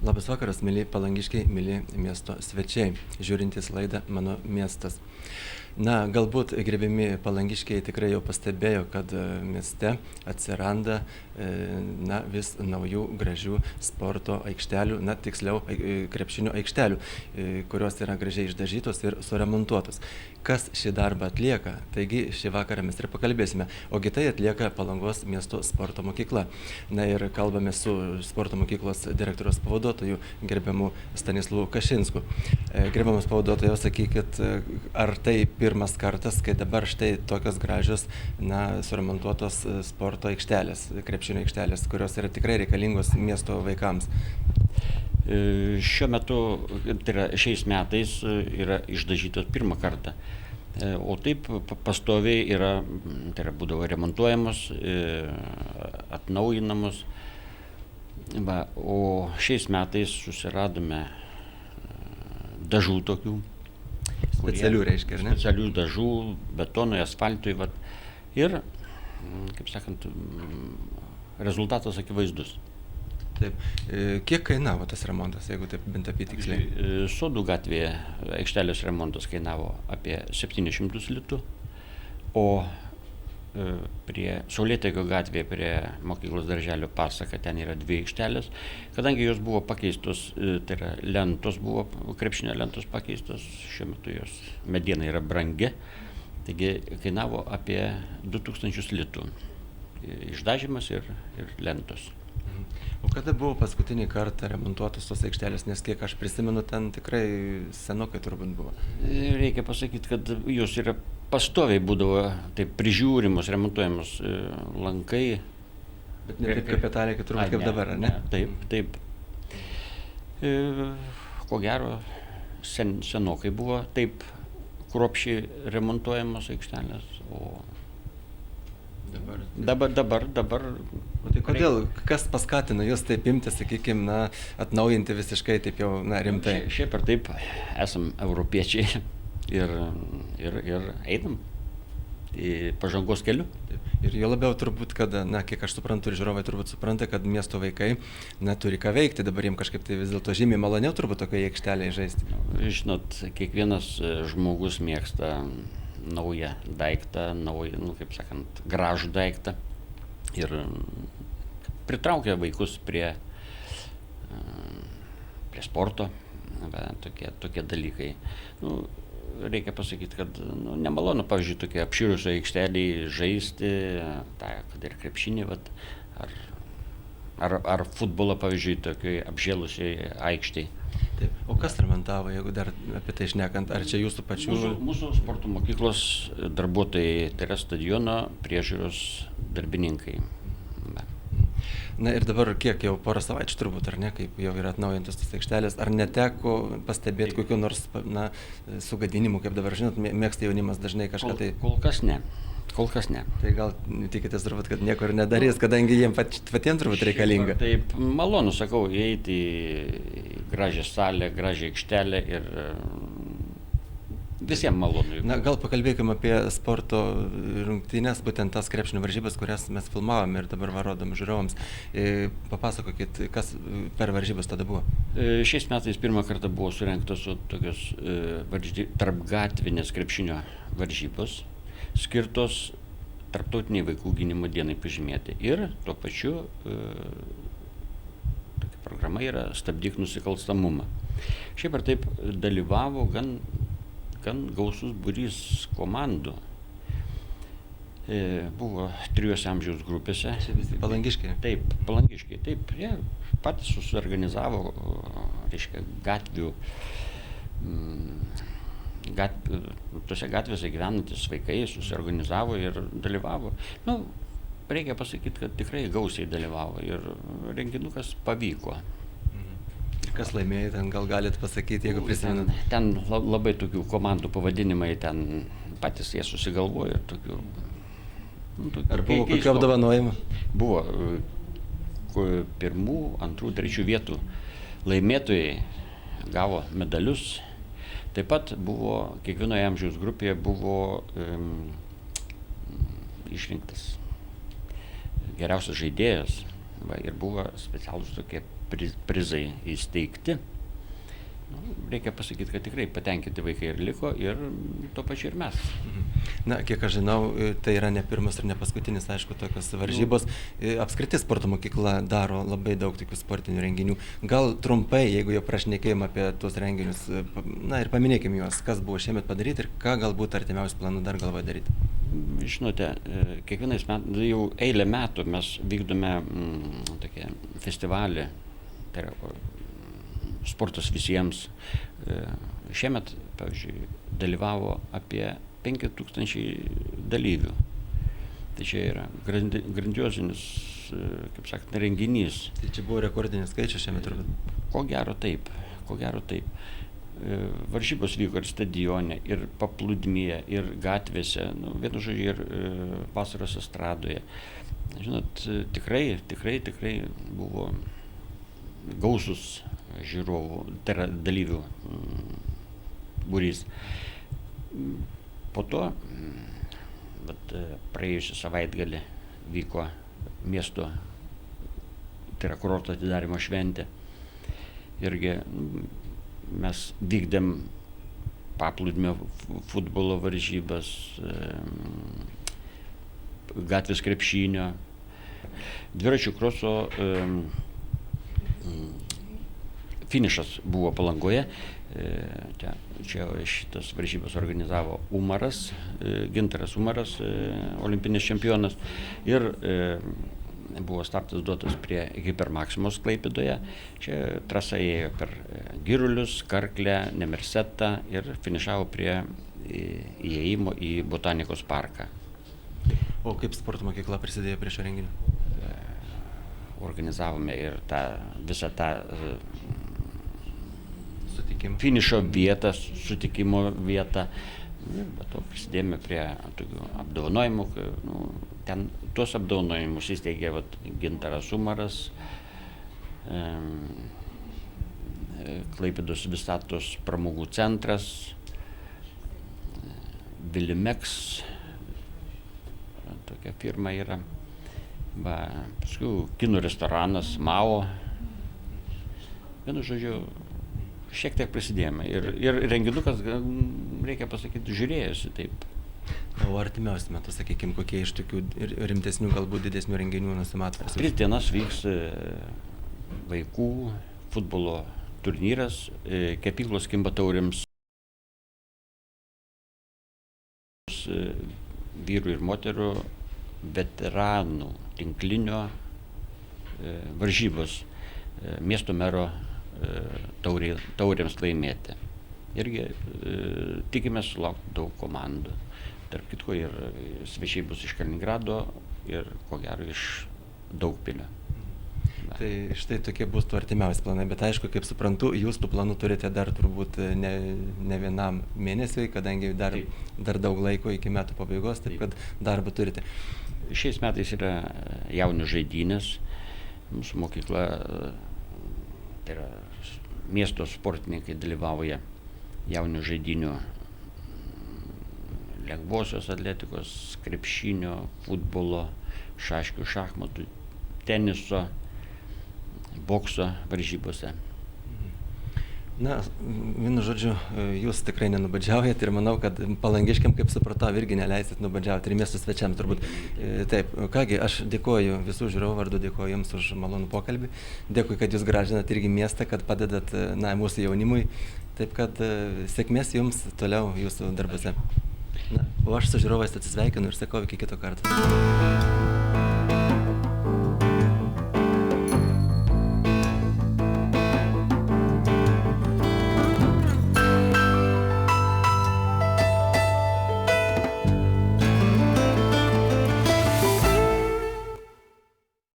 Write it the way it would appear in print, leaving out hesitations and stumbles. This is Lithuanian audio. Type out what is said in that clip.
Labas vakaras, mėly palangiškiai, mėly miesto svečiai, žiūrintys laidą Mano miestas. Na, galbūt gerbiami palangiškiai tikrai jau pastebėjo, kad mieste atsiranda vis naujų gražių sporto aikštelių, tiksliau krepšinio aikštelių, kurios yra gražiai išdažytos ir suremontuotos. Kas šį darbą atlieka? Taigi šį vakarą mes ir pakalbėsime. Ogi tai atlieka Palangos miesto sporto mokykla. Na ir kalbame su sporto mokyklos direktoriaus pavaduotoju gerbiamu Stanislovu Kašinsku. Gerbiamas pavaduotojas, sakykit, ar tai pirmas kartas, kai dabar štai tokios gražios, suremontuotos sporto aikštelės, krepšinio aikštelės, kurios yra tikrai reikalingos miesto vaikams? Šiuo metu, tai yra šiais metais, yra išdažytos pirmą kartą. O taip pastoviai yra, tai yra būdavo remontuojamos, atnaujinamos. O šiais metais susiradome dažų tokių. Specialių reiškia, ar ne? Specialių dažų, betonui, asfaltui. Ir, kaip sakant, rezultatas akivaizdus. Taip. Kiek kainavo tas remontas, jeigu taip bent apytiksliai? Sodų gatvėje aikštelės remontas kainavo apie 700 litų, o prie Saulėtekio gatvėje, prie mokyklos darželio Pasaka, ten yra 2 aikštelės. Kadangi jos buvo pakeistos, tai yra lentos buvo, krepšinio lentos pakeistos, šiuo metu jos mediena yra brangi, taigi kainavo apie 2000 litų. Išdažymas ir lentos. O kada buvo paskutinį kartą remontuotos tos aikštelės, nes kiek aš prisimenu, ten tikrai senokai turbūt buvo. Reikia pasakyti, kad jos yra pastoviai būdavo taip prižiūrimos, remontuojamos lankai. Bet ne taip kapitaliai, kaip dabar, ar ne? Taip. Ko gero, senokai buvo taip kruopščiai remontuojamos aikštelės, o dabar. O tai kodėl, kas paskatino jūs taip imti, sakykime, atnaujinti visiškai taip jau rimtai? Šiaip ar taip esam europiečiai ir einam į pažangos keliu. Ir jo labiau turbūt, kad, kiek aš suprantu, ir žiūrovai turbūt supranta, kad miesto vaikai turi ką veikti, dabar jiems kažkaip tai vis dėlto žymiai maloniau turbūt tokioje aikštelėje žaisti. Žinot, kiekvienas žmogus mėgsta naują daiktą, kaip sakant, gražų daiktą ir pritraukia vaikus prie sporto, tokie dalykai. Reikia pasakyti, kad nemalonu, pavyzdžiui, tokie apširusiai aikšteliai žaisti, kad ir krepšinį, ar futbolą, pavyzdžiui, tokiai apžėlusiai aikštei. Taip. O kas remontavo, jeigu dar apie tai šnekant, ar čia jūsų pačių? Mūsų sporto mokyklos darbuotojai, tai yra stadiono priežiūros darbininkai. Na ir dabar kiek jau porą savaičių turbūt, ar ne, kaip jau yra atnaujintos tas aikštelės, ar neteko pastebėti kokių nors sugadinimų, kaip dabar, žinot, mėgsta jaunimas dažnai kažką tai? Kol kas ne. Tai gal tikitės turbūt, kad nieko ir nedarys, kadangi jiems patiems turbūt reikalinga. Taip, malonu, sakau, įeiti į gražią salę, gražią aikštelę ir visiems malonu. Gal pakalbėkime apie sporto rungtynes, būtent tas krepšinio varžybas, kurias mes filmavome ir dabar rodom žiūrovams. Papasakokit, kas per varžybas tada buvo? Šiais metais pirmą kartą buvo surengtos tokios tarpgatvinės krepšinio varžybos, skirtos tarptautiniai vaikų gynimo dienai pažymėti. Ir tuo pačiu tokia programa yra Stabdyk nusikalstamumą. Šiaip ar taip dalyvavo gan gausus būrys komandų. Buvo 3 amžiaus grupėse. Čia visi palangiškiai? Taip, palangiškiai. Taip, jie patys susiorganizavo, reiškia, tose gatvėse gyvenantis vaikai susiorganizavo ir dalyvavo. Reikia pasakyti, kad tikrai gausiai dalyvavo ir renginukas pavyko. Kas laimėjo, ten gal galit pasakyti, jeigu prisimenat? Ten labai tokių komandų pavadinimai, ten patys jie susigalvojo ir tokių. Ar buvo kokių apdovanojimų? Buvo 1., 2., 3 vietų laimėtojai gavo medalius. Taip pat buvo, kiekvienoje amžiaus grupėje buvo išrinktas geriausias žaidėjas, Va, ir buvo specialūs tokie prizai įsteigti. Reikia pasakyti, kad tikrai patenkinti vaikai ir liko, ir tuo pačiu ir mes. Na, kiek aš žinau, tai yra ne pirmas ir ne paskutinis, aišku, tokios varžybos. Apskritai sporto mokykla daro labai daug tokių sportinių renginių. Gal trumpai, jeigu jau prašnekėjom apie tuos renginius, na ir paminėkim juos, kas buvo šiemet padaryti ir ką galbūt artimiausių planų dar galvoja daryti. Žinote, kiekvienais metais, jau eilę metų mes vykdome tokį festivalį, tai yra sportas visiems. Šiemet, pavyzdžiui, dalyvavo apie 5000 dalyvių. Tai čia yra grandiozinis, kaip sakant, renginys. Tai čia buvo rekordinis skaičius šiemet turbūt? Ko gero taip. Varžybos vyko ir stadione, ir paplūdimyje, ir gatvėse, vienu žodžiu, ir vasaros estradoje. Žinot, tikrai buvo gausus žiūrovų, tai yra dalyvių būrys. Po to, praėjusią savaitgalį vyko miesto, tai yra kurorto atidarymo šventė. Irgi mes vykdėm paplūdimio futbolo varžybas, gatvės krepšinio, dviračių kroso. Finišas buvo Palangoje, čia šitas varžybas organizavo Umaras, Gintaras Umaras, olimpinis čempionas, ir buvo startas duotas prie Hipermaksimos Klaipėdoje. Čia trasa ėjo per Girulius, Karklę, Nemersetą ir finišavo prie įėjimo į Botanikos parką. O kaip sporto mokykla prisidėjo prie šio renginio? Organizavome ir visą tą finišo vietą, sutikimo vietą. Bet to prisidėjome prie tokių apdovanojimų. Ten tuos apdovanojimus įsteigė Gintaras Umaras, Klaipėdos Visatos pramogų centras, Vilimeks, tokia firma yra. Paskui kinų restoranas Mao. Vienu žodžiu, šiek tiek prisidėjome. Ir renginukas, reikia pasakyti, žiūrėjosi taip. O artimiausiu metu, sakykime, kokie iš tokių rimtesnių, galbūt didesnių renginių nusimato? 3 dienas vyks vaikų futbolo turnyras, kepyklos Kimba taurėms, vyrų ir moterų veteranų tinklinio varžybos miesto mero taurėms laimėti. Irgi tikimės sulaukti daug komandų. Tarp kitko ir svečiai bus iš Kaliningrado ir ko gero iš Daugpilio. Tai štai tokie bus tų artimiausi planai, bet aišku, kaip suprantu, jūs tų planų turite dar turbūt ne vienam mėnesiui, kadangi dar daug laiko iki metų pabaigos, taip kad darbą turite. Šiais metais yra jaunių žaidynės. Mūsų mokykla, tai yra miesto sportininkai dalyvauja jaunių žaidynių lengvosios atletikos, krepšinio, futbolo, šaškių, šachmatų, teniso, bokso varžybose. Na, vienu žodžiu, jūs tikrai nenubadžiaujat ir manau, kad palangiškiam, kaip supratau, irgi neleisit nubadžiauti ir miestų svečiams turbūt. Taip, kągi, aš dėkoju visų žiūrovų vardu, dėkoju Jums už malonų pokalbį, dėkoju, kad Jūs gražinat irgi miestą, kad padedat mūsų jaunimui, taip kad sėkmės Jums toliau Jūsų darbuose. Na, o aš su žiūrovais atsisveikinu ir sakau iki kito karto.